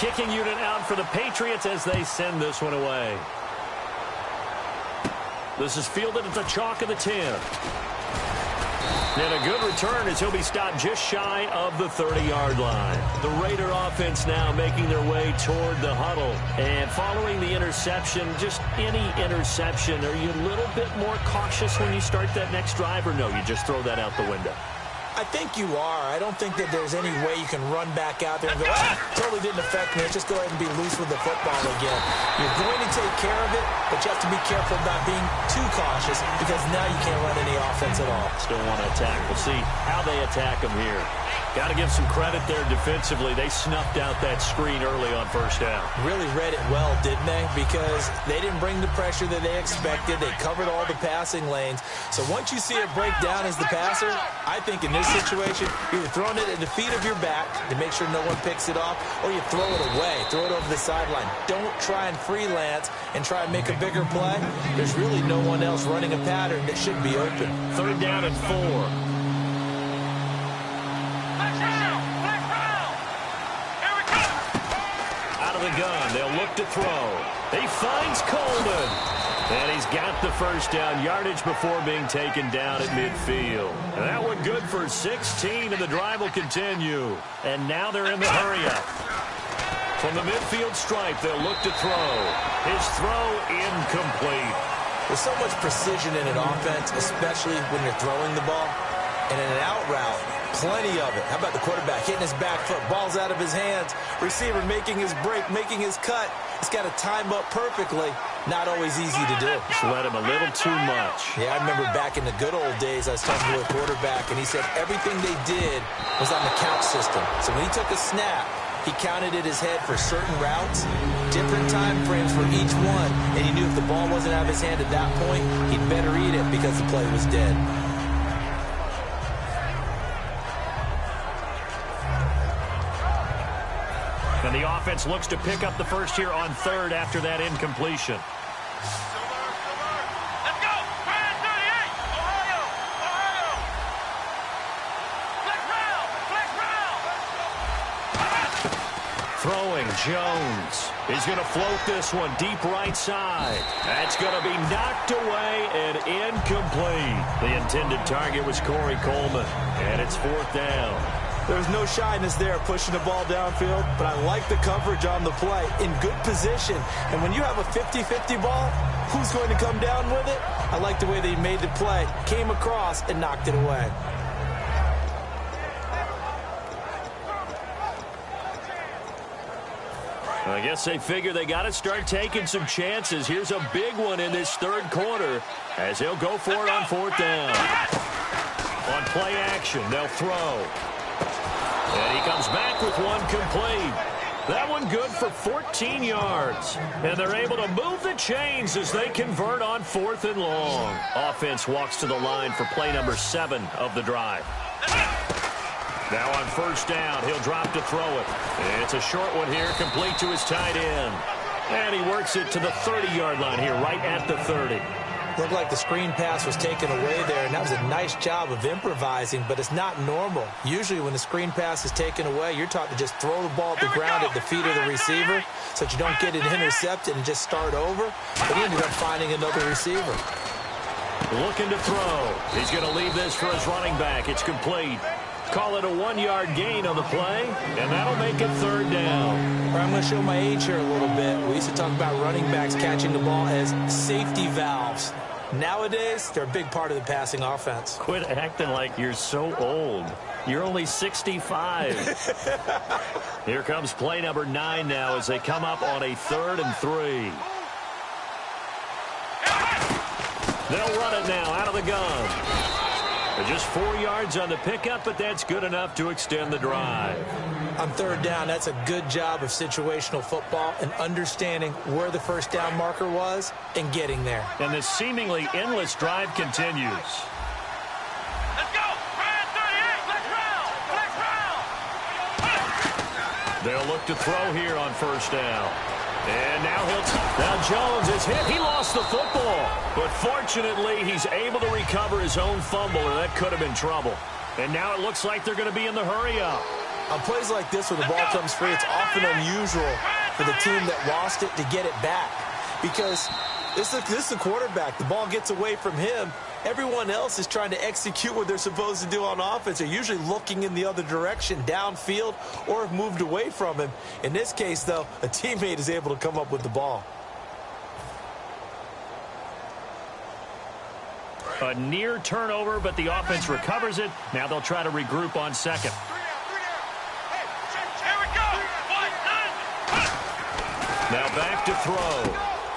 kicking unit out for the Patriots as they send this one away. This is fielded at the chalk of the 10. And a good return as he'll be stopped just shy of the 30-yard line. The Raider offense now making their way toward the huddle. And following the interception, just any interception, are you a little bit more cautious when you start that next drive, or no, you just throw that out the window? I think you are. I don't think that there's any way you can run back out there and go, totally didn't affect me. Let's just go ahead and be loose with the football again. You're going to take care of it, but you have to be careful about being too cautious because now you can't run any offense at all. Still want to attack. We'll see how they attack them here. Got to give some credit there defensively. They snuffed out that screen early on first down. Really read it well, didn't they? Because they didn't bring the pressure that they expected. They covered all the passing lanes. So once you see it break down as the passer, I think in this situation, you're either throwing it at the feet of your back to make sure no one picks it off, or you throw it away, throw it over the sideline. Don't try and freelance and try and make a bigger play. There's really no one else running a pattern that should be open. Third down and 4. The gun. They'll look to throw. He finds Coleman. And he's got the first down yardage before being taken down at midfield. And that one good for 16, and the drive will continue. And now they're in the hurry-up. From the midfield stripe, they'll look to throw. His throw incomplete. There's so much precision in an offense, especially when you're throwing the ball. And in an out route, plenty of it. How about the quarterback hitting his back foot, ball's out of his hands, receiver making his break, making his cut. He's got to time up perfectly. Not always easy to do. Just let him a little too much. Yeah, I remember back in the good old days, I was talking to a quarterback, and he said everything they did was on the count system. So when he took a snap, he counted in his head for certain routes, different time frames for each one, and he knew if the ball wasn't out of his hand at that point, he'd better eat it because the play was dead. And the offense looks to pick up the first here on third after that incompletion. Let's go! 38! Ohio! Ohio! Flex round! Throwing, Jones. He's going to float this one deep right side. That's going to be knocked away and incomplete. The intended target was Corey Coleman, and it's fourth down. There's no shyness there pushing the ball downfield, but I like the coverage on the play. In good position. And when you have a 50-50 ball, who's going to come down with it? I like the way they made the play, came across, and knocked it away. I guess they figure they got to start taking some chances. Here's a big one in this third quarter as they'll go for it on fourth down. On play action, they'll throw. And he comes back with one complete. That one good for 14 yards. And they're able to move the chains as they convert on fourth and long. Offense walks to the line for play number 7 of the drive. Now on first down, he'll drop to throw it. It's a short one here, complete to his tight end. And he works it to the 30-yard line here, right at the 30. Looked like the screen pass was taken away there, and that was a nice job of improvising, but it's not normal. Usually when the screen pass is taken away, you're taught to just throw the ball at the ground at the feet of the receiver so that you don't get it intercepted and just start over. But he ended up finding another receiver. Looking to throw. He's going to leave this for his running back. It's complete. Call it a 1-yard gain on the play, and that'll make it third down. I'm going to show my age here a little bit. We used to talk about running backs catching the ball as safety valves. Nowadays, they're a big part of the passing offense. Quit acting like you're so old. You're only 65. Here comes play number 9 now as they come up on a 3rd and 3. They'll run it now out of the gun. Just 4 yards on the pickup, but that's good enough to extend the drive. On third down, that's a good job of situational football and understanding where the first down marker was and getting there. And this seemingly endless drive continues. Let's go! 38! Flex round! They'll look to throw here on first down. And now Jones is hit. He lost the football. But fortunately, he's able to recover his own fumble, or that could have been trouble. And now it looks like they're going to be in the hurry-up. On plays like this where the ball comes free, it's often unusual for the team that lost it to get it back. Because this is the quarterback. The ball gets away from him. Everyone else is trying to execute what they're supposed to do on offense. They're usually looking in the other direction, downfield, or have moved away from him. In this case, though, a teammate is able to come up with the ball. A near turnover, but the offense recovers it. Now they'll try to regroup on second. Here we go. Now back to throw.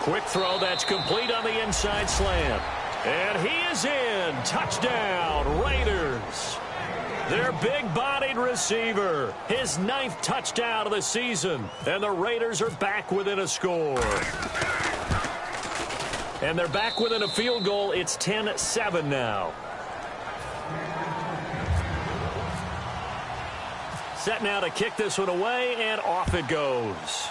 Quick throw that's complete on the inside slant. And he is in. Touchdown, Raiders. Their big-bodied receiver. His 9th touchdown of the season. And the Raiders are back within a score. And they're back within a field goal. It's 10-7 now. Set now to kick this one away, and off it goes.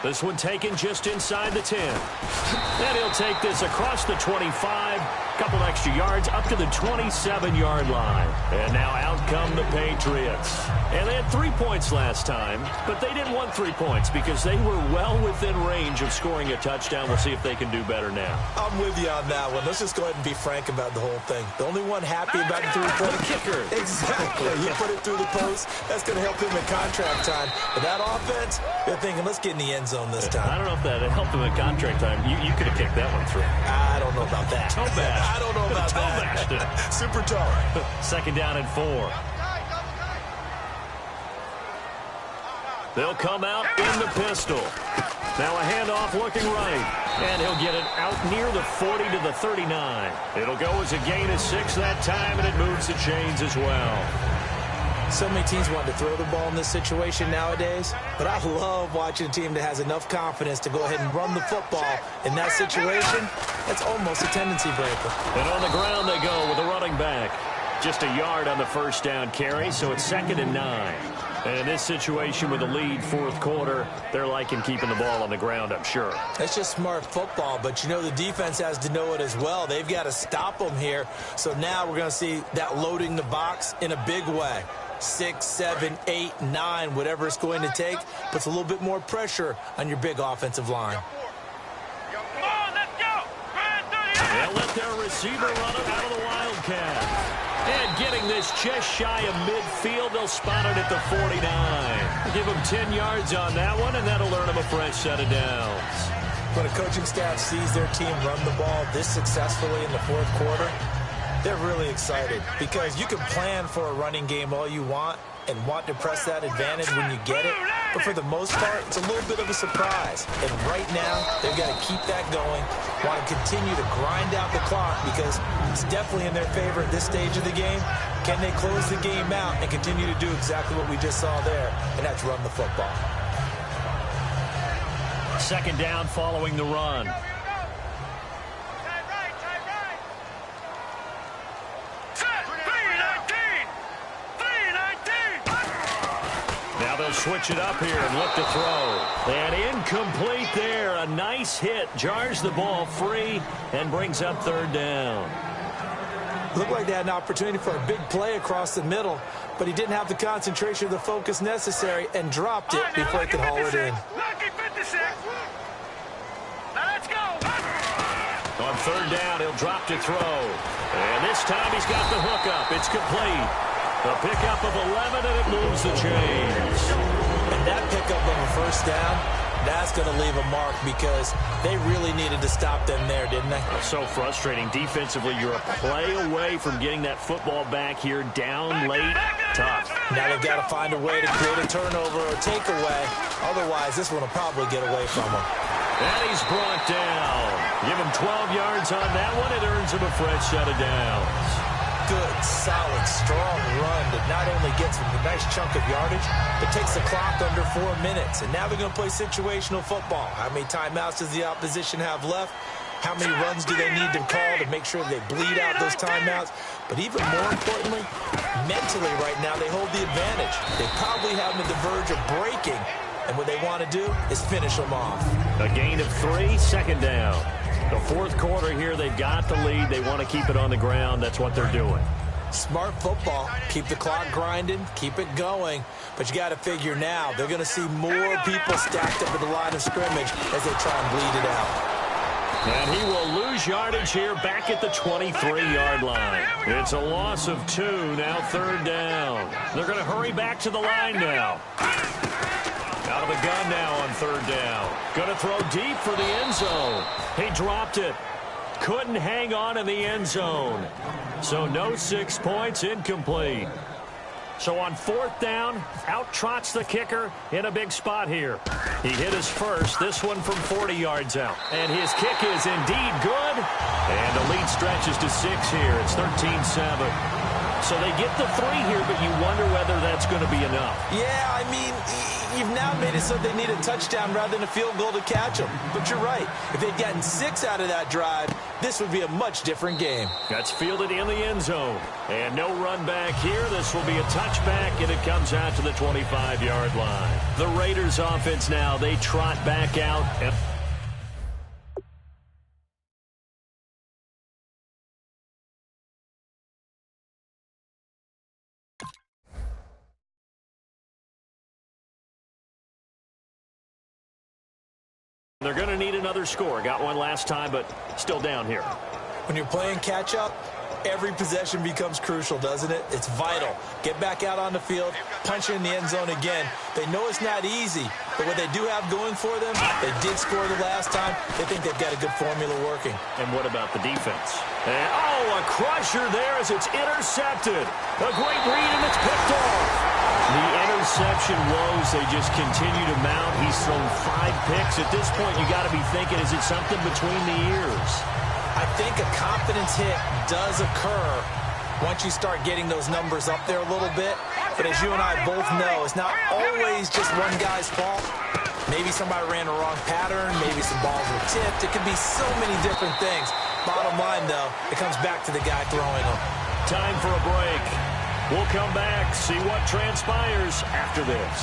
This one taken just inside the 10. And he'll take this across the 25. Couple extra yards up to the 27-yard line. And now out come the Patriots. And they had 3 points last time, but they didn't want 3 points because they were well within range of scoring a touchdown. We'll see if they can do better now. I'm with you on that one. Let's just go ahead and be frank about the whole thing. The only one happy about the 3-point kicker. Exactly. You put it through the post. That's going to help him in contract time. But that offense, they're thinking, let's get in the end zone this time. I don't know if that helped him in contract time. You could have kicked that one through. I don't know about that. Toe bash. I don't know about Toe that. bashed it. Super toe. Second down and 4. They'll come out in the pistol. Now a handoff looking right. And he'll get it out near the 40 to the 39. It'll go as a gain of 6 that time, and it moves the chains as well. So many teams want to throw the ball in this situation nowadays, but I love watching a team that has enough confidence to go ahead and run the football in that situation. That's almost a tendency breaker. And on the ground they go with a running back. Just a yard on the first down carry, so it's 2nd and 9. And in this situation with a lead 4th quarter, they're liking keeping the ball on the ground, I'm sure. That's just smart football, but you know the defense has to know it as well. They've got to stop them here. So now we're going to see that loading the box in a big way. 6, 7, 8, 9, whatever it's going to take, puts a little bit more pressure on your big offensive line. Come on, let's go. They'll let their receiver run it out of the Wildcat. And getting this just shy of midfield, they'll spot it at the 49. Give them 10 yards on that one, and that'll earn them a fresh set of downs. When a coaching staff sees their team run the ball this successfully in the 4th quarter, they're really excited because you can plan for a running game all you want and want to press that advantage when you get it. But for the most part, it's a little bit of a surprise. And right now, they've got to keep that going, want to continue to grind out the clock because it's definitely in their favor at this stage of the game. Can they close the game out and continue to do exactly what we just saw there, and that's run the football. Second down following the run. Now they'll switch it up here and look to throw. And incomplete there. A nice hit. Jars the ball free and brings up 3rd down. Looked like they had an opportunity for a big play across the middle, but he didn't have the concentration or the focus necessary and dropped it before he could haul it in. Lucky 56. Now let's go. On 3rd down, he'll drop to throw. And this time he's got the hook up. It's complete. A pickup of 11, and it moves the chains. And that pickup of a 1st down, that's going to leave a mark because they really needed to stop them there, didn't they? So frustrating. Defensively, you're a play away from getting that football back here down late. Tough. Now they've got to find a way to create a turnover or takeaway. Otherwise, this one will probably get away from them. And he's brought down. Give him 12 yards on that one. It earns him a fresh set of downs. Good, solid, strong run that not only gets them a nice chunk of yardage, but takes the clock under 4 minutes. And now they're going to play situational football. How many timeouts does the opposition have left? How many runs do they need to call to make sure they bleed out those timeouts? But even more importantly, mentally right now, they hold the advantage. They probably have them at the verge of breaking. And what they want to do is finish them off. A gain of 3, 2nd down. The 4th quarter here, they've got the lead. They want to keep it on the ground. That's what they're doing. Smart football. Keep the clock grinding, keep it going. But you got to figure now, they're going to see more people stacked up at the line of scrimmage as they try and bleed it out. And he will lose yardage here back at the 23-yard line. It's a loss of 2, now third down. They're going to hurry back to the line now. Out of the gun now on third down. Going to throw deep for the end zone. He dropped it. Couldn't hang on in the end zone. So no 6 points, incomplete. So on fourth down, out trots the kicker in a big spot here. He hit his first, this one from 40 yards out. And his kick is indeed good. And the lead stretches to 6 here. It's 13-7. So they get the 3 here, but you wonder whether that's going to be enough. Yeah, I mean, you've now made it so they need a touchdown rather than a field goal to catch them. But you're right. If they'd gotten 6 out of that drive, this would be a much different game. That's fielded in the end zone. And no run back here. This will be a touchback, and it comes out to the 25-yard line. The Raiders offense now, they trot back out. They're going to need another score. Got one last time, but still down here. When you're playing catch-up, every possession becomes crucial, doesn't it? It's vital. Get back out on the field, punch it in the end zone again. They know it's not easy, but what they do have going for them, they did score the last time. They think they've got a good formula working. And what about the defense? And, oh, a crusher there as it's intercepted. A great read, and it's picked off. The interception woes, they just continue to mount. He's thrown 5 picks. At this point, you got to be thinking, is it something between the ears? I think a confidence hit does occur once you start getting those numbers up there a little bit. But as you and I both know, it's not always just one guy's fault. Maybe somebody ran the wrong pattern. Maybe some balls were tipped. It could be so many different things. Bottom line, though, it comes back to the guy throwing them. Time for a break. We'll come back, see what transpires after this.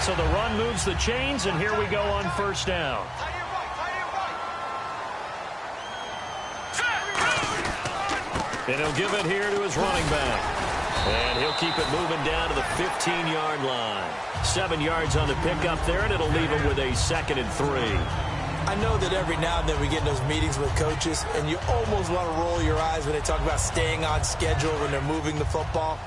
So the run moves the chains, and here we go on first down. And he'll give it here to his running back. And he'll keep it moving down to the 15-yard line. 7 yards on the pickup there, and it'll leave him with a 2nd and 3. I know that every now and then we get in those meetings with coaches, and you almost want to roll your eyes when they talk about staying on schedule when they're moving the football.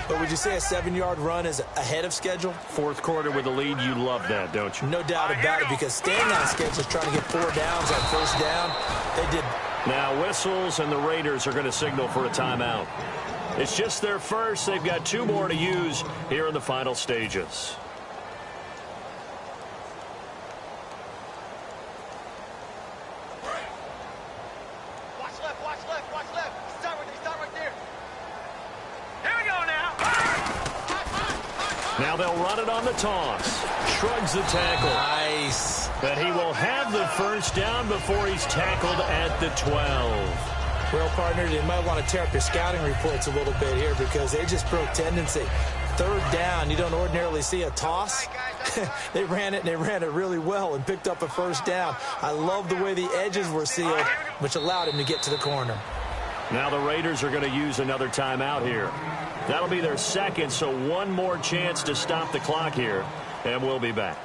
But would you say a 7-yard run is ahead of schedule? Fourth quarter with a lead, you love that, don't you? No doubt about it, because staying on schedule is trying to get 4 downs on first down. They did. Now whistles, and the Raiders are going to signal for a timeout. It's just their first. They've got 2 more to use here in the final stages. Now they'll run it on the toss. Shrugs the tackle. Nice. But he will have the first down before he's tackled at the 12. Well, partner, you might want to tear up your scouting reports a little bit here because they just broke tendency. Third down, you don't ordinarily see a toss. They ran it, and they ran it really well and picked up a first down. I love the way the edges were sealed, which allowed him to get to the corner. Now the Raiders are going to use another timeout here. That'll be their 2nd, so 1 more chance to stop the clock here, and we'll be back.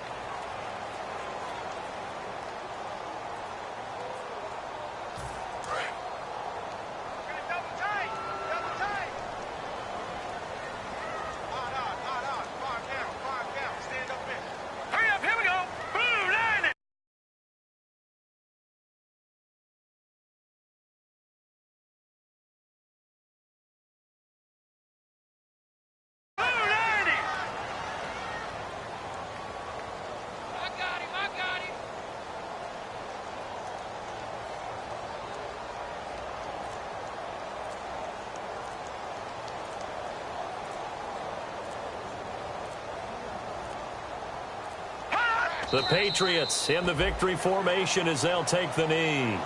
The Patriots in the victory formation as they'll take the knee.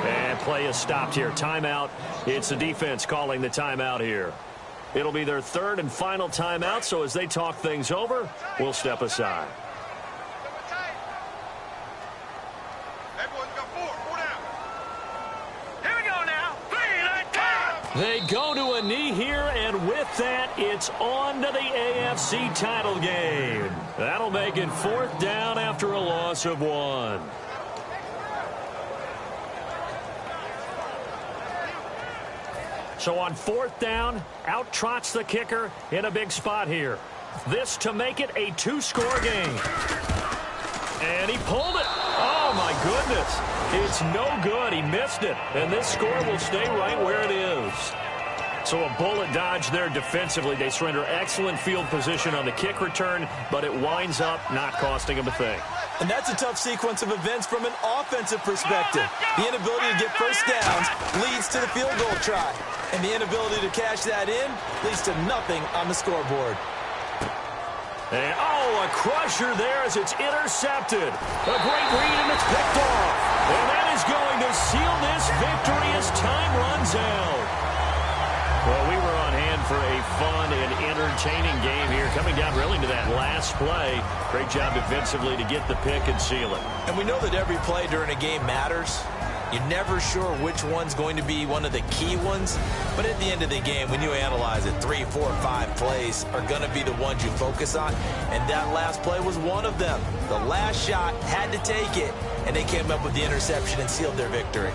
And play is stopped here. Timeout. It's the defense calling the timeout here. It'll be their 3rd and final timeout, so as they talk things over, we'll step aside. They go to a knee here, and with that, it's on to the AFC title game. That'll make it 4th down after a loss of 1. So on 4th down, out trots the kicker in a big spot here. This to make it a 2-score game. And he pulled it. Oh, my goodness. It's no good. He missed it. And this score will stay right where it is. So a bullet dodge there defensively. They surrender excellent field position on the kick return, but it winds up not costing them a thing. And that's a tough sequence of events from an offensive perspective. The inability to get first downs leads to the field goal try. And the inability to cash that in leads to nothing on the scoreboard. And, oh, a crusher there as it's intercepted. A great read, and it's picked off. And that is going to seal this victory as time runs out. Well, we were on hand for a fun and entertaining game here, coming down really to that last play. Great job defensively to get the pick and seal it. And we know that every play during a game matters. You're never sure which one's going to be one of the key ones. But at the end of the game, when you analyze it, 3, 4, 5 plays are going to be the ones you focus on. And that last play was one of them. The last shot had to take it, and they came up with the interception and sealed their victory.